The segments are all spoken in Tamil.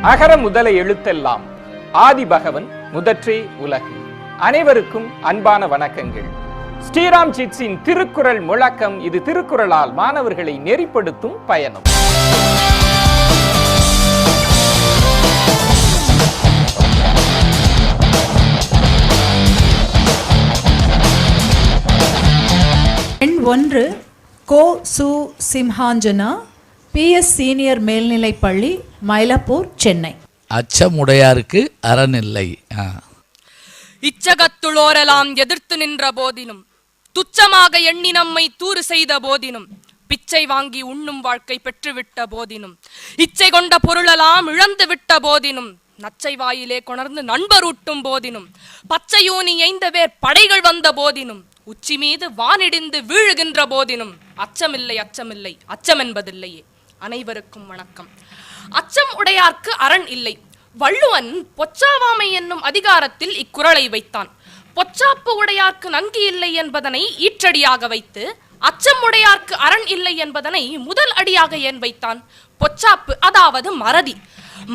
அகர முதல எழுத்தெல்லாம் ஆதி பகவன் முதற்றே உலகு. அனைவருக்கும் அன்பான வணக்கங்கள். ஸ்ரீராம் ஜிட்ஸின் திருக்குறள் முழக்கம். இது திருக்குறளால் மாணவர்களை நெறிப்படுத்தும் பயணம். எண் 1 கோ சு சிம்ஹாஞ்சனா, PS சீனியர் மேல்நிலைப்பள்ளி, மயிலாப்பூர், சென்னை. அச்சமுடையாருக்கு அறனில்லை. இச்சகத்துளோரெல்லாம் எதிர்த்து நின்ற போதினும், துச்சமாக எண்ணி நம்மை தூறு செய்த போதினும், பிச்சை வாங்கி உண்ணும் வாழ்க்கை பெற்றுவிட்ட போதினும், இச்சை கொண்ட பொருளெல்லாம் இழந்து விட்ட போதினும், நச்சை வாயிலே கொணர்ந்து நண்பரூட்டும் போதினும், பச்சையூனி எய்ந்த வேர் படைகள் வந்த போதினும், உச்சி மீது வானிடிந்து வீழுகின்ற போதினும், அச்சமில்லை அச்சமில்லை அச்சம் என்பதில்லையே. அனைவருக்கும் வணக்கம். அச்சம் உடையார்க்கு அரண் இல்லை. வள்ளுவன் பொச்சாவாமை என்னும் அதிகாரத்தில் இக்குறளை வைத்தான். பொச்சாப்பு உடையார்க்கு நன்கு இல்லை என்பதனை ஈற்றடியாக வைத்து, அச்சம் உடையார்க்கு அரண் இல்லை என்பதனை முதல் அடியாக ஏன் வைத்தான்? பொச்சாப்பு அதாவது மறதி.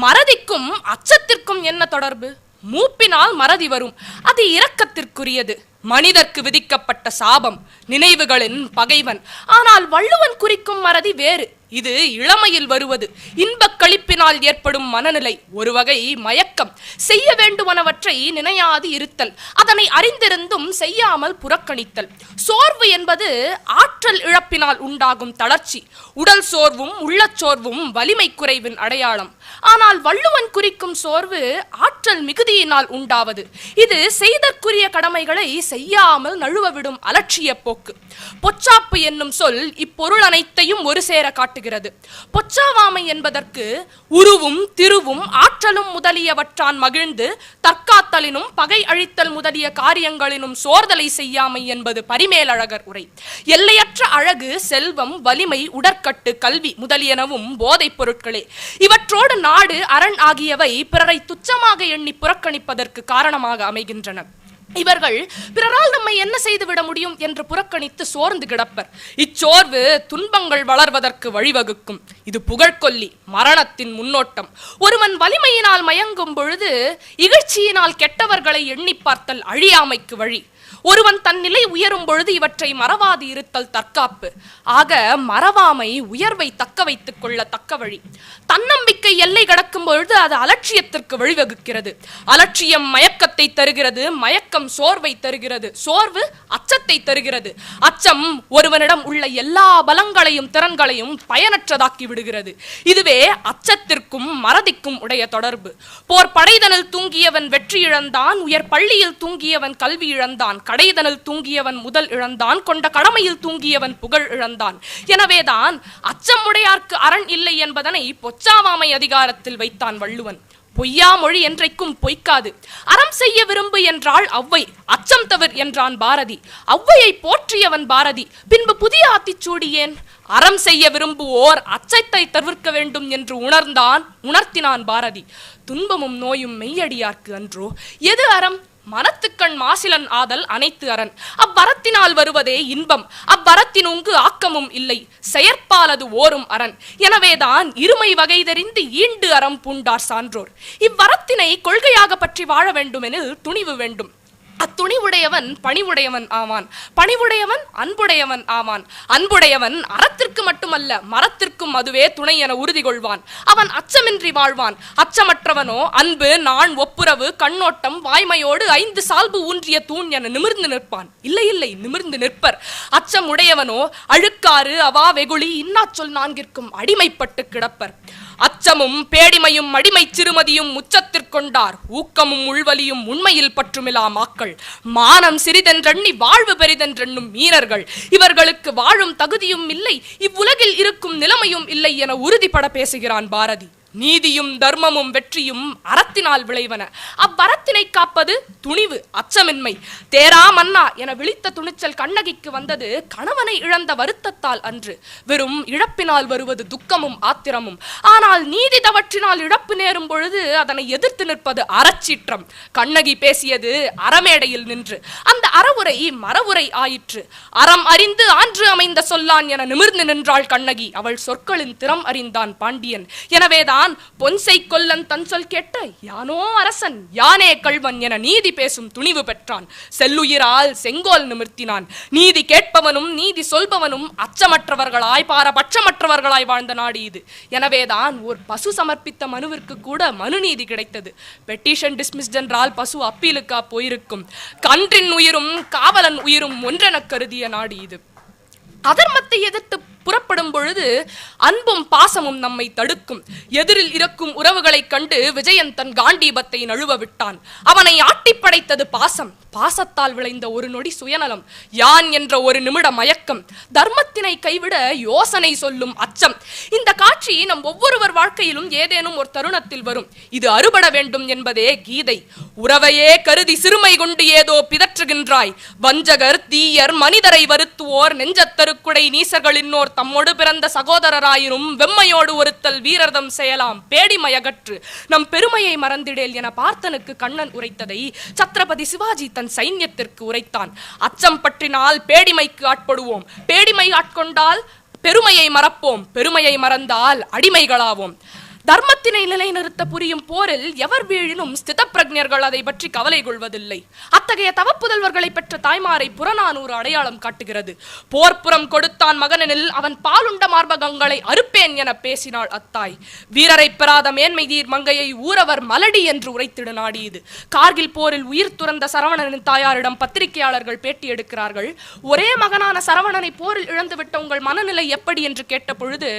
மறதிக்கும் அச்சத்திற்கும் என்ன தொடர்பு? மூப்பினால் மறதி வரும், அது இரக்கத்திற்குரியது. மனிதர்க்கு விதிக்கப்பட்ட சாபம், நினைவுகளின் பகைவன். ஆனால் வள்ளுவன் குறிக்கும் மறதி வேறு. இது இளமையில் வருவது, இன்பக் களிப்பினால் ஏற்படும் மனநிலை, ஒரு வகை மயக்கம். செய்ய வேண்டுவனவற்றை நினையாது இருத்தல், அதனை அறிந்திருந்தும் செய்யாமல் புறக்கணித்தல். சோர்வு என்பது ஆற்றல் இழப்பினால் உண்டாகும் தளர்ச்சி. உடல் சோர்வும் உள்ளச்சோர்வும் வலிமை குறைவின் அடையாளம். ஆனால் வள்ளுவன் குறிக்கும் சோர்வு ஆற்றல் மிகுதியினால் உண்டாவது. இது செய்தற்குரிய கடமைகளை செய்யாமல் நழுவவிடும் அலட்சிய போக்கு. பொச்சாப்பு என்னும் சொல் இப்பொருள் அனைத்தையும் ஒரு சேர காட்டுகிறது. பொச்சாவாமை என்பதற்கு உருவும் திருவும் ஆற்றலும் முதலியவற்றான் மகிழ்ந்து தற்காத்தலினும் பகை அழித்தல் முதலிய காரியங்களினும் சோர்தலை செய்யாமை என்பது பரிமேலழகர் உரை. எல்லையற்ற அழகு, செல்வம், வலிமை, உடற்கட்டு, கல்வி முதலியனவும் போதைப் பொருட்களே. இவற்றோடு நாடு, அரண் ஆகியவை பிறரை துச்சமாக எண்ணி புறக்கணிப்பதற்கு காரணமாக அமைகின்றன. இவர்கள் பிறரால் நம்மை என்ன செய்துவிட முடியும் என்று புறக்கணித்து சோர்ந்து கிடப்பர். இச்சோர்வு துன்பங்கள் வளர்வதற்கு வழிவகுக்கும். இது புகழ்கொல்லி, மரணத்தின் முன்னோட்டம். ஒருவன் வலிமையினால் மயங்கும் பொழுது இகழ்ச்சியினால் கெட்டவர்களை எண்ணி பார்த்தல் அழியாமைக்கு வழி. ஒருவன் தன் நிலை உயரும் பொழுது இவற்றை மறவாது இருத்தல் தற்காப்பு. ஆக மறவாமை உயர்வை தக்க வைத்துக் கொள்ள தக்க வழி. தன்னம்பிக்கை எல்லை கடக்கும் பொழுது அது அலட்சியத்திற்கு வழிவகுக்கிறது. அலட்சியம் மயக்கத்தை தருகிறது, மயக்கம் சோர்வை தருகிறது, சோர்வு அச்சத்தை தருகிறது. அச்சம் ஒருவனிடம் உள்ள எல்லா பலங்களையும் திறன்களையும் பயனற்றதாக்கி விடுகிறது. இதுவே அச்சத்திற்கும் மறதிக்கும் உடைய தொடர்பு. போர் படைதனில் தூங்கியவன் வெற்றி இழந்தான், உயர் பள்ளியில் தூங்கியவன் கல்வி இழந்தான், கடைதனில் தூங்கியவன் முதல் இழந்தான், கொண்ட கடமையில் தூங்கியவன் புகழ் இழந்தான். எனவேதான் அச்சமுடையார்க்கு அரண் இல்லை என்பதனை பொச்சாவாமை அதிகாரத்தில் வைத்தான் வள்ளுவன். பொய்யா மொழி என்றைக்கும் பொய்க்காது. அறம் செய்ய விரும்பு என்றாள் ஔவை, அச்சம் தவிர் என்றான் பாரதி. ஔவையை போற்றியவன் பாரதி. பின்பு புதிய ஆத்திச்சூடி ஏன்? அறம் செய்ய விரும்புவோர் அச்சத்தை தவிர்க்க வேண்டும் என்று உணர்த்தினான் பாரதி. துன்பமும் நோயும் மெய்யடியார்க்கு அன்றோ? எது அறம்? மனத்துக்கண் மாசிலன் ஆதல் அனைத்து அரண். அவ்வரத்தினால் வருவதே இன்பம். அவ்வரத்தினுங்கு ஆக்கமும் இல்லை, செயற்பாலது ஓரும் அரண். எனவேதான் இருமை வகை தெரிந்து ஈண்டு அறம் பூண்டார் சான்றோர். இவ்வரத்தினை கொள்கையாக பற்றி வாழ வேண்டுமெனில் துணிவு வேண்டும். அத்துணிவுடையவன் பணிவுடையவன் ஆவான், பணிவுடையவன் அன்புடையவன் ஆவான், அன்புடையவன் அறத்திற்கு மட்டுமல்ல மரத்திற்கும் அதுவே துணை என உறுதி கொள்வான். அவன் அச்சமின்றி வாழ்வான். அச்சமற்றவனோ அன்பு, நான், ஒப்புரவு, கண்ணோட்டம், வாய்மையோடு 5 சால்பு ஊன்றிய தூண் என நிமிர்ந்து நிற்பான். இல்லை இல்லை, நிமிர்ந்து நிற்பர். அச்சம் உடையவனோ அழுக்காறு, அவா, வெகுளி, இன்னாச்சொல் 4ற்கும் அடிமைப்பட்டு கிடப்பர். அச்சமும் பேடிமையும் அடிமை சிறுமதியும் முச்சத்திற்கொண்டார், ஊக்கமும் உள்வலியும் உண்மையில் பற்றுமிலா மாக்கள், மானம் சிறிதென்றெண்ணி வாழ்வு பெரிதென்றெண்ணும் மீனர்கள். இவர்களுக்கு வாழும் தகுதியும் இல்லை, இவ்வுலகில் இருக்கும் நிலைமையும் இல்லை என உறுதிப்பட பேசுகிறான் பாரதி. நீதியும் தர்மமும் வெற்றியும் அறத்தினால் விளைவன. அவ்வறத்தினை காப்பது துணிவு, அச்சமின்மை. தேரா மன்னா என விழித்த துணிச்சல் கண்ணகிக்கு வந்தது கணவனை இழந்த வருத்தத்தால் அன்று. வெறும் இழப்பினால் வருவது துக்கமும் ஆத்திரமும். ஆனால் நீதி தவற்றினால் இழப்பு நேரும் பொழுது அதனை எதிர்த்து நிற்பது அறச்சீற்றம். கண்ணகி பேசியது அறமேடையில் நின்று. அந்த அறவுரை மறவுரை ஆயிற்று. அறம் அறிந்து ஆன்று அமைந்த சொல்லான் என நிமிர்ந்து நின்றாள் கண்ணகி. அவள் சொற்களின் திறம் அறிந்தான் பாண்டியன். எனவேதான் நிறுத்தினான். பொன்சை கொல்லன் தன் சொல் கேட்ட யானோ அரசன் யானே கள்வன் என நீதி பேசும் துணிவு பெற்றான். செல்லுயிரால் செங்கோல் நிமிர்த்தினான். நீதி கேட்பவனும் நீதி சொல்பவனும் அச்சமற்றவர்களாய் பாரபட்சமற்றவர்களாய் வாழ்ந்த நாடு இது. எனவேதான் ஒரு பசு சமர்ப்பித்த மனுவிற்கு கூட மனு நீதி கிடைத்தது. பெட்டிஷன் டிஸ்மிஸ்ட் என்றால் பசு அப்பீலுக்கா போயிருக்கும். கன்றின் உயிரும் காவலன் உயிரும் ஒன்றென கருதிய நாடு இது. அதர்மத்தை எதிர்த்து புறப்படும் பொழுது அன்பும் பாசமும் நம்மை தடுக்கும். எதிரில் இருக்கும் உறவுகளை கண்டு விஜயன் தன் காண்டீபத்தை நழுவ விட்டான். அவனை ஆட்டி படைத்தது பாசம். பாசத்தால் விளைந்த ஒரு நொடி சுயநலம், யான் என்ற ஒரு நிமிட மயக்கம், தர்மத்தினை கைவிட யோசனை சொல்லும் அச்சம். இந்த காட்சி நம் ஒவ்வொருவர் வாழ்க்கையிலும் ஏதேனும் ஒரு தருணத்தில் வரும். இது அறுபட வேண்டும் என்பதே கீதை. உறவையே கருதி சிறுமை கொண்டு ஏதோ பிதற்றுகின்றாய். வஞ்சகர் தீயர் மனிதரை வருத்துவோர் நெஞ்சத்தருக்குடை நீசர்கள் இன்னோர் தம்மோடு பிறந்த சகோதரராயினும் வெம்மையோடு ஒருத்தல் வீரர்தம் செய்யலாம் பேடிமையகற்று நம் பெருமையை மறந்திடேல் என பார்த்தனுக்கு கண்ணன் உரைத்ததை சத்ரபதி சிவாஜி தன் சைன்யத்திற்கு உரைத்தான். அச்சம் பற்றினால் பேடிமைக்கு ஆட்படுவோம், பேடிமை ஆட்கொண்டால் பெருமையை மறப்போம், பெருமையை மறந்தால் அடிமைகளாவோம். தர்மத்தினை நிலைநிறுத்த புரியும் போரில் எவர் வீழினும் ஸ்தித பிரஜர்கள் அதை பற்றி கவலை கொள்வதில்லை. அத்தகைய தவப்புதல்வர்களை பெற்ற தாய்மாரை புறநானூறு அடையாளம் காட்டுகிறது. போர்ப்புறம் கொடுத்தான் மகனெனில் அவன் பாலுண்ட மார்பகங்களை அறுப்பேன் என பேசினாள் அத்தாய். வீரரை பெறாத மேன்மை தீர் மங்கையை ஊரவர் மலடி என்று உரைத்திடு நாடி இது. கார்கில் போரில் உயிர் துறந்த சரவணனின் தாயாரிடம் பத்திரிகையாளர்கள் பேட்டி எடுக்கிறார்கள். ஒரே மகனான சரவணனை போரில் இழந்துவிட்ட உங்கள் மனநிலை எப்படி என்று கேட்ட பொழுது,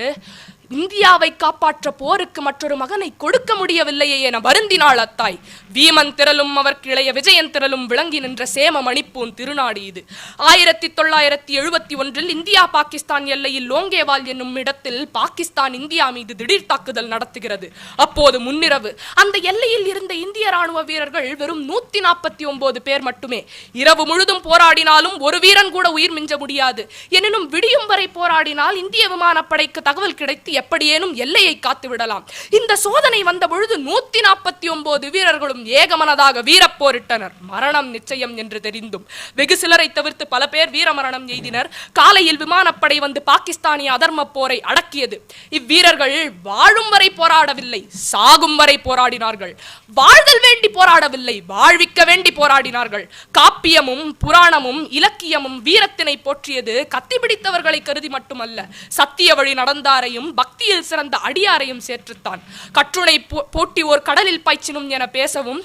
இந்தியாவை காப்பாற்ற போருக்கு மற்றொரு மகனை கொடுக்க முடியவில்லையே என வருந்தினாள் அத்தாய். வீமன் திரளும் அவருக்கு இளைய விஜயன் திரளும் விளங்கி நின்ற சேம மணிப்பூன் திருநாடு இது. 1971 இந்தியா பாகிஸ்தான் எல்லையில் லோங்கேவால் என்னும் இடத்தில் பாகிஸ்தான் இந்தியா மீது திடீர் தாக்குதல் நடத்துகிறது. அப்போது முன்னிரவு. அந்த எல்லையில் இருந்த இந்திய ராணுவ வீரர்கள் வெறும் 149 பேர் மட்டுமே. இரவு முழுதும் போராடினாலும் ஒரு வீரன் கூட உயிர் மிஞ்ச முடியாது. எனினும் விடியும் வரை போராடினால் இந்திய விமானப்படைக்கு தகவல் கிடைத்து எப்படியேனும் எல்லையை காத்து விடலாம். இந்த சோதனை வந்த பொழுது 149 வீரர்களும் ஏகமனதாக வீரப்போரிட்டனர். மரணம் நிச்சயம் என்று தெரிந்தும் வெகு சிலரை தவிர்த்து பல பேர் வீரமரணம் எய்தினர். காலையில் விமானப்படை வந்து பாகிஸ்தானிய அதர்ம போரை அடக்கியது. இவ்வீரர்கள் வாழும் வரை போராடவில்லை, சாகும் வரை போராடினார்கள். வாழ்தல் வேண்டி போராடவில்லை, வாழ்விக்க வேண்டி போராடினார்கள். காப்பியமும் புராணமும் இலக்கியமும் வீரத்தினை போற்றியது கத்தி பிடித்தவர்களை கருதி மட்டுமல்ல, சத்திய வழி நடந்தாரையும் பக்தியில் சிறந்த அடியாரையும் சேர்த்துத்தான். கற்றுணை போட்டி ஓர் கடலில் பாய்ச்சினும் என பேசவும்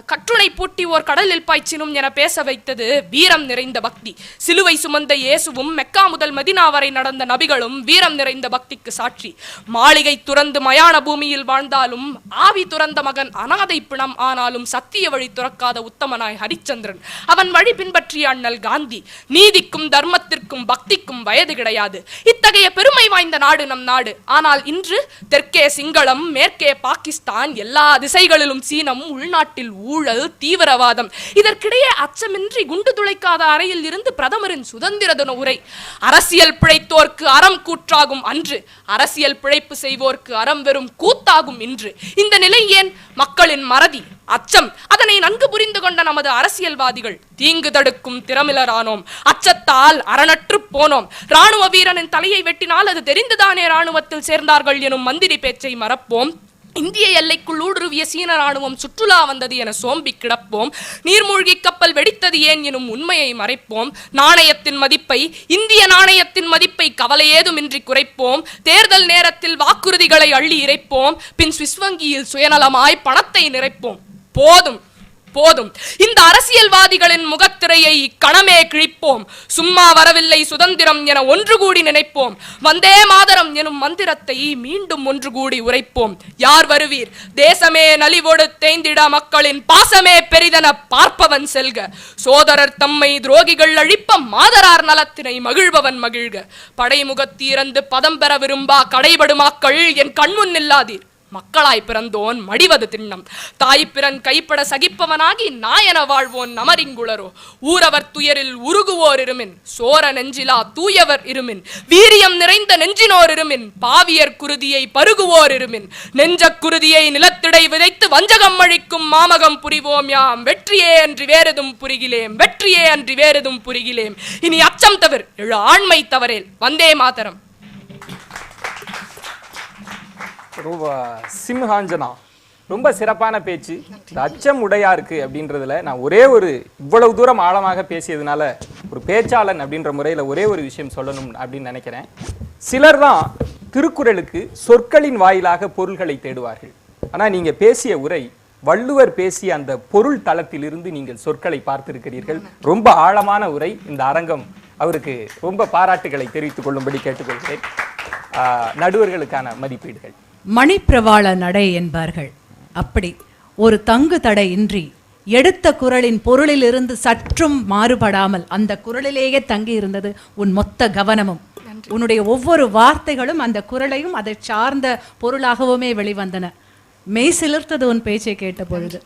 கற்றுணை பூட்டி ஓர் கடலில் பாய்ச்சினும் என பேச வைத்தது வீரம் நிறைந்த பக்தி. சிலுவை சுமந்த இயேசுவும் மெக்கா முதல் மதினா வரை நடந்த நபிகளும் வீரம் நிறைந்த பக்திக்கு சாட்சி. மாளிகை துறந்து மயான பூமியில் வாழ்ந்தாலும் ஆவி துறந்த மகன் அனாதை பிணம் ஆனாலும் சத்திய வழி துறக்காத உத்தமனாய் ஹரிச்சந்திரன். அவன் வழி பின்பற்றிய அண்ணல் காந்தி. நீதிக்கும் தர்மத்திற்கும் பக்திக்கும் வயது கிடையாது. இத்தகைய பெருமை வாய்ந்த நாடு நம் நாடு. ஆனால் இன்று தெற்கே சிங்களம், மேற்கே பாகிஸ்தான், எல்லா திசைகளிலும் சீனம், உள்நாட்டில் ஊழல், தீவிரவாதம். இதற்கிடையே அச்சமின்றி குண்டு துளைக்காத அறையில் இருந்து பிரதமரின் சுதந்திர தின உரை. அரசியல் பிழைத்தோர்க்கு அறம் கூற்றாகும் அன்று, அரசியல் பிழைப்பு செய்வோர்க்கு அறம் வெறும் கூத்தாகும் இன்று. இந்த நிலை ஏன்? மக்களின் மறதி, அச்சம். அதனை நன்கு புரிந்து கொண்ட நமது அரசியல்வாதிகள் தீங்கு தடுக்கும் திறமிலரானோம். அச்சத்தால் அரணற்று போனோம். ராணுவ வீரனின் தலையை வெட்டினால் அது தெரிந்துதானே ராணுவத்தில் சேர்ந்தார்கள் எனும் மந்திரி பேச்சை மறப்போம். இந்திய எல்லைக்குள் ஊடுருவிய சீன ராணுவம் சுற்றுலா வந்தது என சோம்பி கிடப்போம். நீர்மூழ்கி கப்பல் வெடித்தது ஏன் எனும் உண்மையை மறைப்போம். நாணயத்தின் மதிப்பை, இந்திய நாணயத்தின் மதிப்பை கவலை ஏதுமின்றி குறைப்போம். தேர்தல் நேரத்தில் வாக்குறுதிகளை அள்ளி இறைப்போம். பின் சுவிஸ் வங்கியில் சுயநலமாய் பணத்தை நிறைப்போம். போதும் போதும். இந்த அரசியல்வாதிகளின் முகத்திரையை கணமே கிழிப்போம். சும்மா வரவில்லை சுதந்திரம் என ஒன்று கூடி நினைப்போம். வந்தே மாதரம் எனும் மந்திரத்தை மீண்டும் ஒன்று கூடி உரைப்போம். யார் வருவீர்? தேசமே நலிவோடு தேய்ந்திட மக்களின் பாசமே பெரிதென பார்ப்பவன் செல்க. சோதரர் தம்மை துரோகிகள் அழிப்ப மாதரார் நலத்தினை மகிழ்பவன் மகிழ்க. படைமுகத்தீரந்து பதம் பெற விரும்பா கடைபடுமாக்கள் என் கண்முன் நில்லாதீர். மக்களாய் பிறந்தோன் மடிவது திண்ணம். தாய் பிறன் கைப்பட சகிப்பவனாகி நாயன வாழ்வோன் நமரிங்குளரோ. ஊரவர் துயரில் உருகுவோர் இருமின், சோர நெஞ்சிலா தூயவர் இருமின், வீரியம் நிறைந்த நெஞ்சினோர் இருமின், பாவியர் குருதியை பருகுவோர் இருமின், நெஞ்ச குருதியை நிலத்திடை விதைத்து வஞ்சகம் அழிக்கும் மாமகம் புரிவோம் யாம். வெற்றியே அன்றி வேறெதும் புரிகிலேம், வெற்றியே அன்றி வேறெதும் புரிகிலேம். இனி அச்சம் தவிர எழு ஆண்மை தவறேல். வந்தே மாதரம். சிம்ஹாஞ்சனா, ரொம்ப சிறப்பான பேச்சு. இந்த அச்சம் உடையாருக்கு அப்படின்றதுல நான் ஒரே ஒரு இவ்வளவு தூரம் ஆழமாக பேசியதுனால ஒரு பேச்சாளன் அப்படின்ற முறையில் ஒரே ஒரு விஷயம் சொல்லணும் அப்படின்னு நினைக்கிறேன். சிலர் தான் திருக்குறளுக்கு சொற்களின் வாயிலாக பொருள்களை தேடுவார்கள். ஆனால் நீங்கள் பேசிய உரை வள்ளுவர் பேசிய அந்த பொருள் தளத்திலிருந்து நீங்கள் சொற்களை பார்த்திருக்கிறீர்கள். ரொம்ப ஆழமான உரை. இந்த அரங்கம் அவருக்கு ரொம்ப பாராட்டுகளை தெரிவித்துக் கொள்ளும்படி கேட்டுக்கொள்கிறேன். நடுவர்களுக்கான மதிப்பீடுகள். மணிப்பிரவாள நடை என்பார்கள். அப்படி ஒரு தங்கு தடை இன்றி எடுத்த குறளின் பொருளிலிருந்து சற்றும் மாறுபடாமல் அந்த குறளிலேயே தங்கி இருந்தது உன் மொத்த கவனமும். உன்னுடைய ஒவ்வொரு வார்த்தைகளும் அந்த குறளையும் அதை சார்ந்த பொருளாகவுமே வெளிவந்தன. மெய் சிலிர்த்தது உன் பேச்சை கேட்ட பொழுது.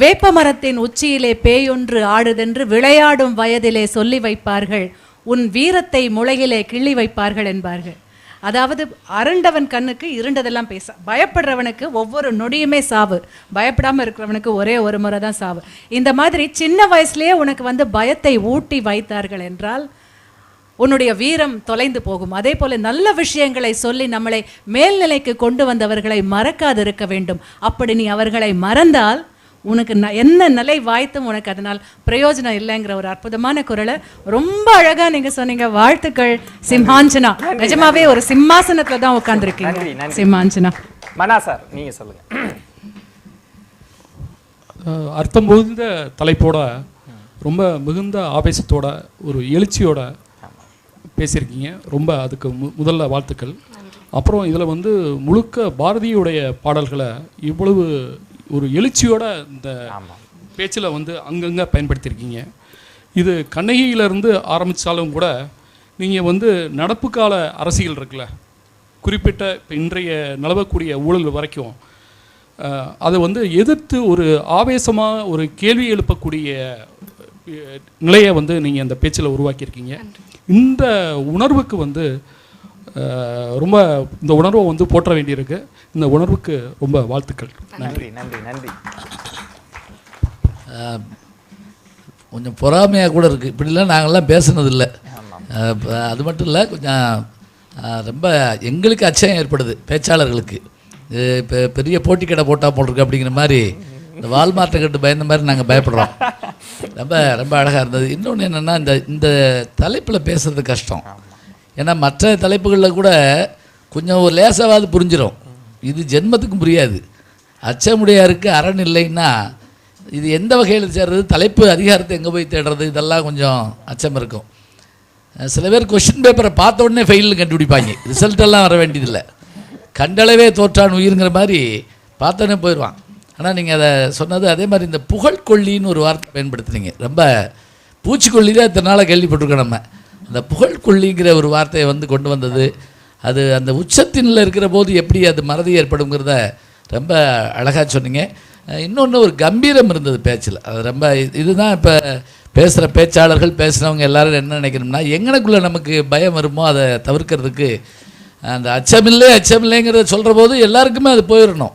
வேப்ப மரத்தின் உச்சியிலே பேயொன்று ஆடுதென்று விளையாடும் வயதிலே சொல்லி வைப்பார்கள், உன் வீரத்தை முளையிலே கிள்ளி வைப்பார்கள் என்பார்கள். அதாவது அரண்டவன் கண்ணுக்கு இருண்டதெல்லாம் பேச, பயப்படுறவனுக்கு ஒவ்வொரு நொடியுமே சாவு, பயப்படாமல் இருக்கிறவனுக்கு ஒரே ஒரு முறை தான் சாவு. இந்த மாதிரி சின்ன வயசுலேயே உனக்கு பயத்தை ஊட்டி வைத்தார்கள் என்றால் உன்னுடைய வீரம் தொலைந்து போகும். அதே போல நல்ல விஷயங்களை சொல்லி நம்மளை மேல்நிலைக்கு கொண்டு வந்தவர்களை மறக்காது இருக்க வேண்டும். அப்படி நீ அவர்களை மறந்தால் உனக்கு என்ன நிலை வாய்த்தும் உனக்கு அதனால் பிரயோஜனம் இல்லைங்கிற ஒரு அற்புதமான குரலை ரொம்ப அழகா நீங்க சொன்னீங்க. வாழ்த்துக்கள் சிம்ஹாஞ்சனா. நிஜமாவே ஒரு சிம்மாசனத்துல தான் உட்கார்ந்துருக்கீங்க சிம்ஹாஞ்சனா. மனா சார், நீங்க சொல்லுங்க. அர்த்தம் பொருந்த தலைப்போட ரொம்ப மிகுந்த ஆவேசத்தோட ஒரு எழுச்சியோட பேசியிருக்கீங்க. ரொம்ப அதுக்கு முதல்ல வாழ்த்துக்கள். அப்புறம் இதில் முழுக்க பாரதியுடைய பாடல்களை இவ்வளவு ஒரு எழுச்சியோட இந்த பேச்சில் அங்கங்கே பயன்படுத்தியிருக்கீங்க. இது கண்ணகியிலேருந்து ஆரம்பித்தாலும் கூட நீங்கள் நடப்பு கால அரசியல் இருக்குல்ல, குறிப்பிட்ட இப்போ இன்றைய நிலவக்கூடிய ஊழல் வரைக்கும் அதை எதிர்த்து ஒரு ஆவேசமாக ஒரு கேள்வி எழுப்பக்கூடிய நிலையை நீங்கள் அந்த பேச்சில் உருவாக்கியிருக்கீங்க. இந்த உணர்வுக்கு ரொம்ப இந்த உணர்வை போற்ற வேண்டியிருக்கு. இந்த உணர்வுக்கு ரொம்ப வாழ்த்துக்கள். நன்றி நன்றி நன்றி. கொஞ்சம் பொறாமையாக கூட இருக்குது. இப்படிலாம் நாங்கள்லாம் பேசுனதில்லை. அது மட்டும் இல்லை, கொஞ்சம் ரொம்ப எங்களுக்கு அச்சம் ஏற்படுது பேச்சாளர்களுக்கு. இப்போ பெரிய போட்டி கடை போட்டால் போட்டிருக்கு அப்படிங்கிற மாதிரி இந்த வால்மார்ட்டை கட்டு பயந்த மாதிரி நாங்கள் பயப்படுறோம். ரொம்ப ரொம்ப அழகாக இருந்தது. இன்னொன்று என்னென்னா, இந்த தலைப்பில் பேசுறது கஷ்டம். ஏன்னா மற்ற தலைப்புகளில் கூட கொஞ்சம் ஒரு லேசாவது புரிஞ்சிடும். இது ஜென்மத்துக்கும் புரியாது. அச்சமுடையாருக்கு அரண் இல்லைன்னா இது எந்த வகையில் சேர்றது, தலைப்பு அதிகாரத்தை எங்கே போய் தேடுறது, இதெல்லாம் கொஞ்சம் அச்சம் இருக்கும். சில பேர் கொஸ்டின் பேப்பரை பார்த்த உடனே ஃபெயில்னு கண்டுபிடிப்பாங்க. ரிசல்ட்டெல்லாம் வர வேண்டியதில்லை. கண்டளவே தோற்றான் உயிருங்கிற மாதிரி பார்த்தோன்னே போயிடுவான். ஆனால் நீங்கள் அதை சொன்னது அதே மாதிரி இந்த புகழ்கொல்லின்னு ஒரு வார்த்தை பயன்படுத்துனீங்க. ரொம்ப பூச்சிக்கொல்லி தான் இத்தனை நாளாக கேள்விப்பட்டிருக்கோம். நம்ம அந்த புகழ்கொல்லிங்கிற ஒரு வார்த்தையை கொண்டு வந்தது, அது அந்த உச்சத்தினில் இருக்கிற போது எப்படி அது மறதி ஏற்படுங்கிறத ரொம்ப அழகாக சொன்னீங்க. இன்னொன்று ஒரு கம்பீரம் இருந்தது பேச்சில். அது ரொம்ப இதுதான் இப்போ பேசுகிற பேச்சாளர்கள் பேசுகிறவங்க எல்லோரும் என்ன நினைக்கணும்னா, எங்கனக்குள்ளே நமக்கு பயம் வருமோ அதை தவிர்க்கிறதுக்கு அந்த அச்சமில்லைங்கிறத சொல்கிற போது எல்லாருக்குமே அது போயிடணும்.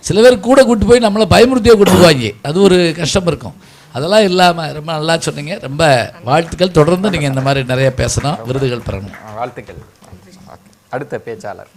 சில பேர் கூட கூட்டு போய் நம்மளை பயமுறுத்தியே கூட்டுவாங்க. அது ஒரு கஷ்டம் இருக்கும். அதெல்லாம் இல்லாமல் ரொம்ப நல்லா சொன்னீங்க. ரொம்ப வாழ்த்துக்கள். தொடர்ந்து நீங்கள் இந்த மாதிரி நிறைய பேசணும், விருதுகள் பெறணும். வாழ்த்துக்கள். அடுத்த பேச்சாளர்.